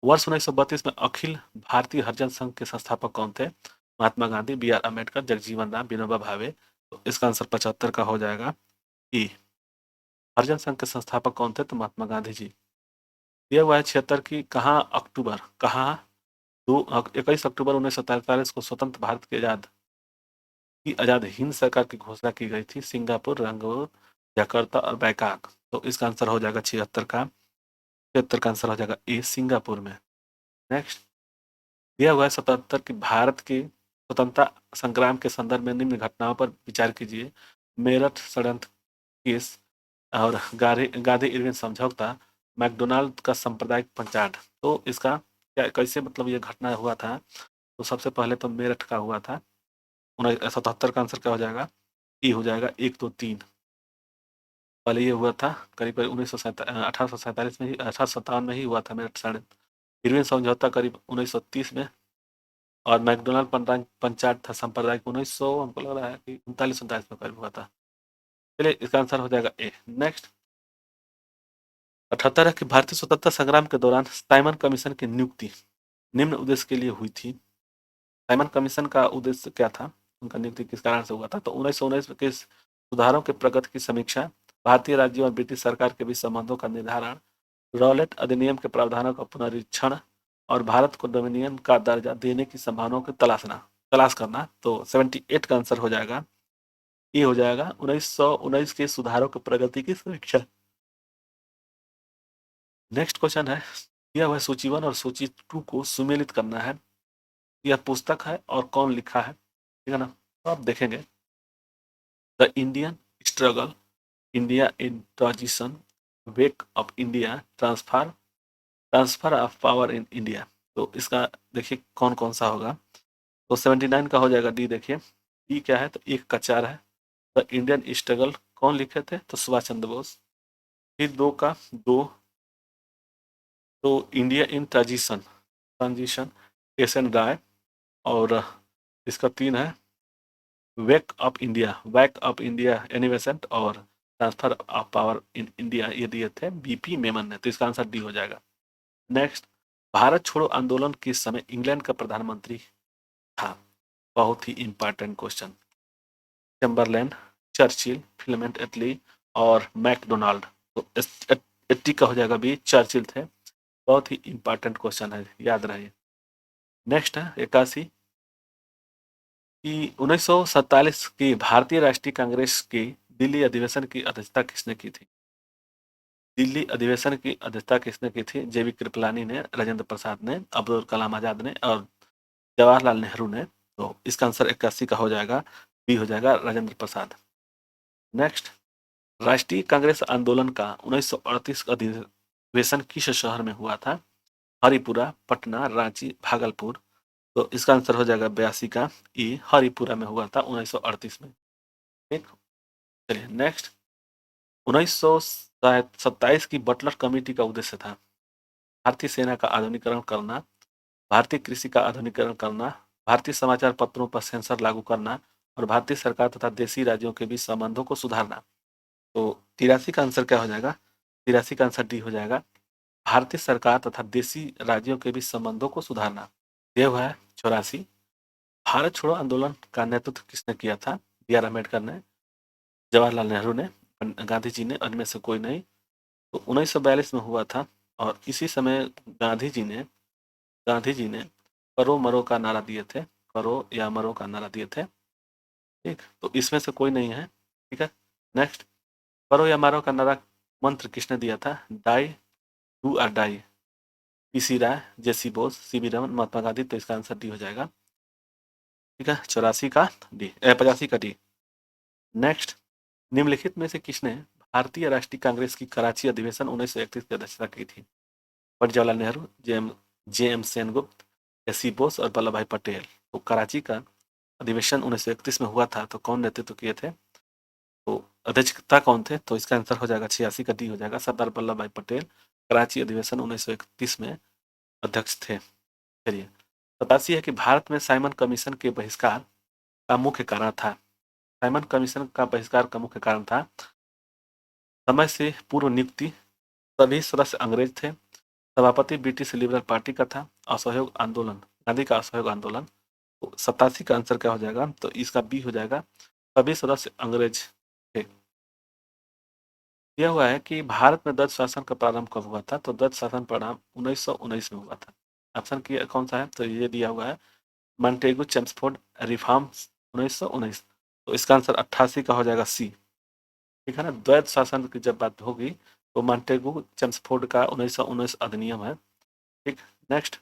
वर्ष 1932 में अखिल भारतीय हरिजन संघ के संस्थापक कौन थे? Mahatma Gandhi, B R Ambedkar, Jagjivan Ram, Vinoba Bhave. तो इसका आंसर 75 का हो जाएगा ई, हरिजन संघ के संस्थापक कौन थे? तो महात्मा गांधी जी। दिया हुआ है 76 की कहाँ 21 अक्टूबर 1947 को स्वतंत्र भारत की आजाद हिंद सरकार की घोषणा की गई थी? सिंगापुर, रंगून, जकार्ता और बैंकॉक। तो इसका आंसर हो जाएगा 76 का आंसर हो जाएगा ए, सिंगापुर में। नेक्स्ट, दिया हुआ है 77 कि भारत के स्वतंत्रता संग्राम के संदर्भ में निम्न घटनाओं पर विचार कीजिए: मेरठ षड्यंत्र केस और गांधी इरविन समझौता, मैकडोनाल्ड का सांप्रदायिक पंचाट। तो इसका क्या कैसे मतलब ये घटना हुआ था? तो सबसे पहले तो मेरठ का हुआ था। 77 का आंसर क्या हो जाएगा? ई हो जाएगा, 1 2 3। पहले ये हुआ था करीब करीब 1847 में ही, 1857 में ही हुआ था मेरठ षड्यंत्र। इरविन समझौता करीब 1930 में, और मैकडोनाल्ड पंचायत था सांप्रदायिक 1900, हमको लग रहा है कि 39-39 में करीब हुआ था। चलिए इसका आंसर हो जाएगा ए। नेक्स्ट, 78 है कि भारतीय स्वतंत्रता संग्राम के दौरान साइमन कमीशन की नियुक्ति निम्न उद्देश्य के लिए हुई थी? साइमन कमीशन का उद्देश्य क्या था? उनका नियुक्ति किस कारण से हुआ था? तो 1919 के सुधारों के प्रगति की समीक्षा, भारतीय राज्यों और ब्रिटिश सरकार के बीच संबंधों का निर्धारण, रॉलेट अधिनियम के प्रावधानों का पुनरीक्षण और भारत को डोमिनियन का दर्जा देने की संभावनाओं की तलाश करना। तो 78 का आंसर हो जाएगा, ये हो जाएगा 1919 के सुधारों की प्रगति की समीक्षा। नेक्स्ट क्वेश्चन है, यह वह सूची 1 और सूची 2 को सुमेलित करना है। यह पुस्तक है और कौन लिखा है, ठीक है ना। तो आप देखेंगे, the Indian struggle, India in transition, wake of India, transfer of power in India. तो इसका देखिए कौन कौन सा होगा। तो 79 का हो जाएगा डी। देखिए डी क्या है, तो 1 का 4 है। द इंडियन स्ट्रगल कौन लिखे थे, तो सुभाष चंद्र बोस। फिर 2 का 2, तो India in transition transition S N Roy. और इसका 3 है वैक ऑफ इंडिया एनिवेसेंट और transfer of power in India, ये दिए थे बीपी मेमन ने। तो इसका आंसर डी हो जाएगा। नेक्स्ट, भारत छोड़ो आंदोलन के समय इंग्लैंड का प्रधानमंत्री था। बहुत ही important question. Chamberlain, Churchill, Clement Attlee और मैकडोनाल्ड। तो 80 का हो जाएगा बी, चर्चिल थे। बहुत ही इंपॉर्टेंट क्वेश्चन है, याद रहे। नेक्स्ट है 81 कि 1947 की भारतीय राष्ट्रीय कांग्रेस के दिल्ली अधिवेशन की अध्यक्षता किसने की थी। दिल्ली अधिवेशन की अध्यक्षता किसने की थी, जेबी कृपलानी ने, राजेंद्र प्रसाद ने, अब्दुल कलाम आजाद ने और जवाहरलाल नेहरू ने। तो इसका आंसर 81 का हो जाएगा, बी हो जाएगा, राजेंद्र प्रसाद। नेक्स्ट, राष्ट्रीय कांग्रेस आंदोलन का 1938 का अधिवेशन किस शहर में हुआ था। हरिपुरा, पटना, रांची, भागलपुर। तो इसका आंसर हो जाएगा 82 का ई, हरिपुरा में हुआ था 1938 में। ठीक, चलिए नेक्स्ट। 1927 की बटलर कमेटी का उद्देश्य था भारतीय सेना का आधुनिकीकरण करना, भारतीय कृषि का आधुनिकीकरण करना, भारतीय समाचार पत्रों पर सेंसर लागू करना और भारतीय सरकार तथा देशी राज्यों के बीच संबंधों को सुधारना। तो 83 का आंसर क्या हो जाएगा, 83 का आंसर डी हो जाएगा, भारतीय सरकार तथा देशी राज्यों के बीच संबंधों को सुधारना। ये हुआ है 84। भारत छोड़ो आंदोलन का नेतृत्व किसने किया था, बी आर अम्बेडकर ने, जवाहरलाल नेहरू ने, गांधी जी ने, इनमें से कोई नहीं। तो 1942 में हुआ था और इसी समय गांधी जी ने करो मरो का नारा दिए थे, करो या मरो का नारा दिए थे। ठीक, तो इसमें से कोई नहीं है। ठीक है, नेक्स्ट, करो या मरो का नारा मंत्र किसने दिया था, डाई डू और डाई, पीसी राय, जेसी बोस, सीवी रमन, महात्मा गांधी। तो इसका आंसर डी हो जाएगा। ठीक है, 84 का डी, 85 का डी। नेक्स्ट, निम्नलिखित में से किसने भारतीय राष्ट्रीय कांग्रेस की कराची अधिवेशन 1931 की अध्यक्षता की थी। पंडित जवाहरलाल नेहरू, जे एम सेनगुप्त, एस.सी. बोस और वल्लभ भाई पटेल। तो कराची का अधिवेशन 1931 में हुआ था, तो कौन नेतृत्व किए थे, तो अध्यक्षता कौन थे। तो इसका आंसर हो जाएगा 86 का डी हो जाएगा, सरदार वल्लभ भाई पटेल कराची अधिवेशन 1931 में अध्यक्ष थे। चलिए, 87 है कि भारत में साइमन कमीशन के बहिष्कार का मुख्य कारण था। साइमन कमीशन का बहिष्कार का मुख्य कारण था समय से पूर्व नियुक्ति, सभी सदस्य अंग्रेज थे, सभापति ब्रिटिश लिबरल पार्टी का था, असहयोग आंदोलन, गांधी का असहयोग आंदोलन। तो 87 का आंसर क्या हो जाएगा, तो इसका बी हो जाएगा, सभी सदस्य अंग्रेज थे। यह हुआ है कि भारत में डच शासन का प्रारंभ कब हुआ था, तो डच शासन प्रारंभ 1919 में हुआ था। ऑप्शन कौन सा है, तो ये दिया हुआ है मॉन्टेगू चेम्सफोर्ड रिफॉर्म्स 1919। तो इसका आंसर 88 का हो जाएगा सी। ठीक है ना, द्वैत शासन की जब बात होगी तो मॉन्टेगू चेम्सफोर्ड का 1919 अधिनियम है। ठीक, नेक्स्ट,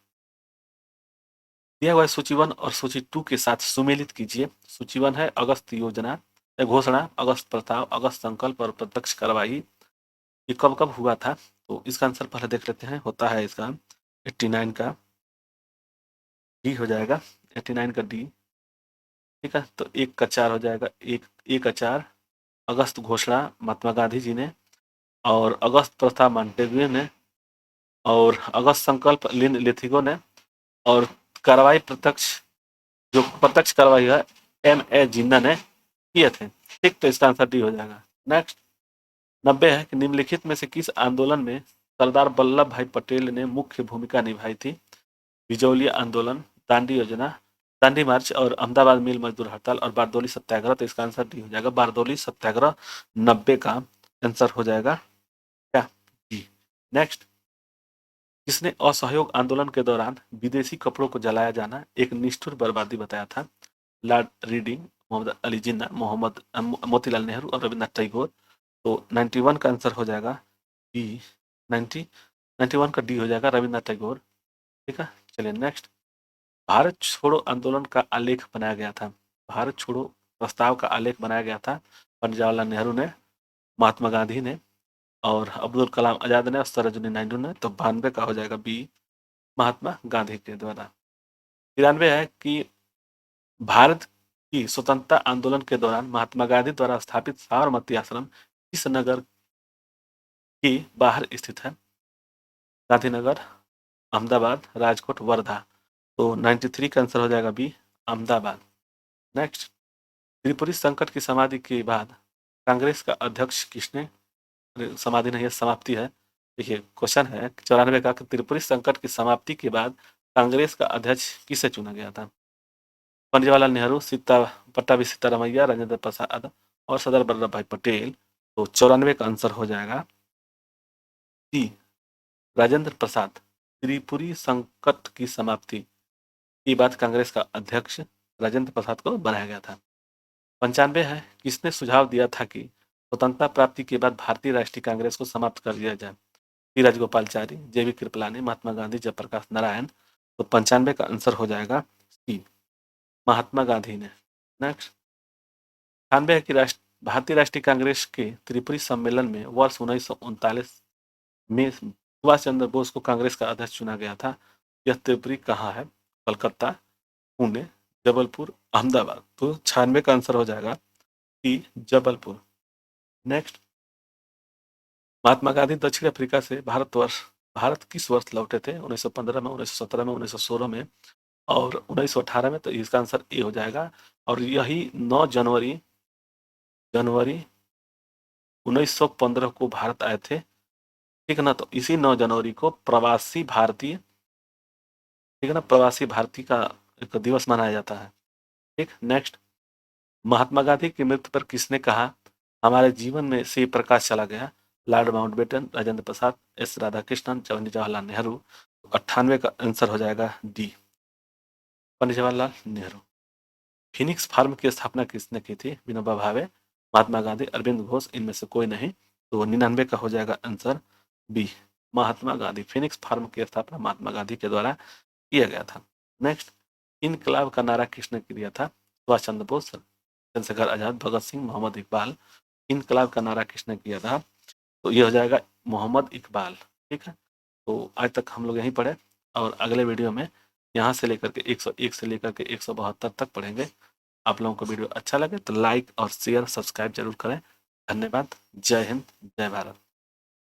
दिया हुआ है सूची 1 और सूची 2 के साथ सुमेलित कीजिए। सूची 1 है अगस्त योजना, घोषणा, अगस्त प्रस्ताव, अगस्त संकल्प और प्रत्यक्ष कार्रवाई। ये कब कब हुआ था, तो इसका आंसर पहले देख लेते हैं। होता है इसका 89 का डी हो जाएगा, 89 का डी। ठीक है, तो 1 का 4 हो जाएगा, 1 का 4 अगस्त घोषणा महात्मा गांधी जी ने, और अगस्त प्रस्ताव मॉन्टेग्यू ने, और अगस्त संकल्प लिन लिथिगो ने, और कार्रवाई जो प्रत्यक्ष कार्रवाई है एम ए जिन्ना ने किए थे। ठीक, तो इसका आंसर डी हो जाएगा। नेक्स्ट, 90 है कि निम्नलिखित में से किस आंदोलन में सरदार वल्लभ भाई पटेल ने मुख्य भूमिका निभाई थी। बिजौलिया आंदोलन, दांडी योजना, दांडी मार्च और अहमदाबाद मिल मजदूर हड़ताल और बारदोली सत्याग्रह, तो इसका आंसर डी हो जाएगा। बारदोली सत्याग्रह 90 का आंसर हो जाएगा क्या? जी। नेक्स्ट, किसने असहयोग आंदोलन के दौरान विदेशी कपड़ों को जलाया जाना एक निष्ठुर बर्बादी बताया था? लॉर्ड रीडिंग, मोहम्मद अली जिन्ना, मोतीलाल नेहरू और रविन्द्रनाथ टैगोर। तो 91 का आंसर हो जाएगा डी। 90 91 का डी हो जाएगा, रविन्द्रनाथ टैगोर। ठीक है, चलिए नेक्स्ट। भारत छोड़ो आंदोलन का आलेख बनाया गया था। भारत छोड़ो प्रस्ताव का आलेख बनाया गया था पंडित जवाहरलाल नेहरू ने, महात्मा गांधी ने और अब्दुल कलाम आजाद ने और सरोजिनी नायडू ने। तो 92 का हो जाएगा बी, महात्मा गांधी के द्वारा। 93 है कि भारत की स्वतंत्रता आंदोलन के दौरान महात्मा गांधी द्वारा स्थापित साबरमती आश्रम किस नगर के बाहर स्थित है? गांधीनगर, अहमदाबाद, राजकोट, वर्धा। तो 93 का आंसर हो जाएगा बी, अहमदाबाद। नेक्स्ट, त्रिपुरी संकट की समाधि के बाद कांग्रेस का अध्यक्ष किसने, समाधि नहीं है, समाप्ति है। देखिए क्वेश्चन है 94 का, त्रिपुरी संकट की समाप्ति के बाद कांग्रेस का अध्यक्ष किसे चुना गया था? पंडित जवाहरलाल नेहरू, पट्टाभी सीतारामैया, राजेंद्र प्रसाद और सरदार वल्लभ भाई पटेल। तो 94 का आंसर हो जाएगा सी, राजेंद्र प्रसाद। त्रिपुरी संकट की समाप्ति के बाद कांग्रेस का अध्यक्ष राजेंद्र प्रसाद को बनाया गया था। 95 है, किसने सुझाव दिया था कि स्वतंत्रता प्राप्ति के बाद भारतीय राष्ट्रीय कांग्रेस को समाप्त कर दिया जाए? धीरज गोपालचारी, जेबी कृपलानी, महात्मा गांधी, जयप्रकाश नारायण। तो 95 का आंसर हो जाएगा सी, महात्मा गांधी ने। नेक्स्ट, 98 है कि भारतीय राष्ट्रीय कांग्रेस के त्रिपुरी सम्मेलन में वर्ष 1939 में सुभाष चंद्र बोस को कांग्रेस का अध्यक्ष चुना गया था। यह त्रिपुरी कहाँ है? कलकत्ता, पुणे, जबलपुर, अहमदाबाद। तो 96 का आंसर हो जाएगा सी, जबलपुर। नेक्स्ट, महात्मा गांधी दक्षिण अफ्रीका से भारत किस वर्ष लौटे थे? 1915 में, 1917 में, 1916 में और 1918 में। तो इसका आंसर ए हो जाएगा। और यही 9 जनवरी 1915 को भारत आए थे। ठीक है ना, तो इसी 9 जनवरी को प्रवासी भारतीय, ठीक है ना, प्रवासी भारतीय का एक दिवस मनाया जाता है। ठीक, नेक्स्ट, महात्मा गांधी की मृत्यु पर किसने कहा हमारे जीवन में से प्रकाश चला गया? Lord Mountbatten, Rajendra Prasad, S Radhakrishnan, पंडित जवाहरलाल नेहरू। 98 का आंसर हो जाएगा डी, पंडित जवाहरलाल नेहरू। फिनिक्स फार्म की स्थापना किसने की थी? विनोबा भावे, महात्मा गांधी, अरविंद घोष, इनमें से कोई नहीं। तो 99 का हो जाएगा answer B, Mahatma Gandhi. Phoenix farm की स्थापना महात्मा गांधी के द्वारा किया गया था। नेक्स्ट, इनकलाब का नारा किसने दिया था? सुभाष चंद्र बोस, चंद्रशेखर आजाद, भगत सिंह, मोहम्मद इकबाल। इनकलाब का नारा किसने किया था? तो ये हो जाएगा मोहम्मद इकबाल। ठीक है, तो आज तक हम लोग यहीं पढ़े और अगले वीडियो में यहाँ से लेकर के 101 से लेकर के 172 तक पढ़ेंगे। आप लोगों को वीडियो अच्छा लगे तो लाइक और शेयर सब्सक्राइब जरूर करें। धन्यवाद। जय हिंद, जय भारत।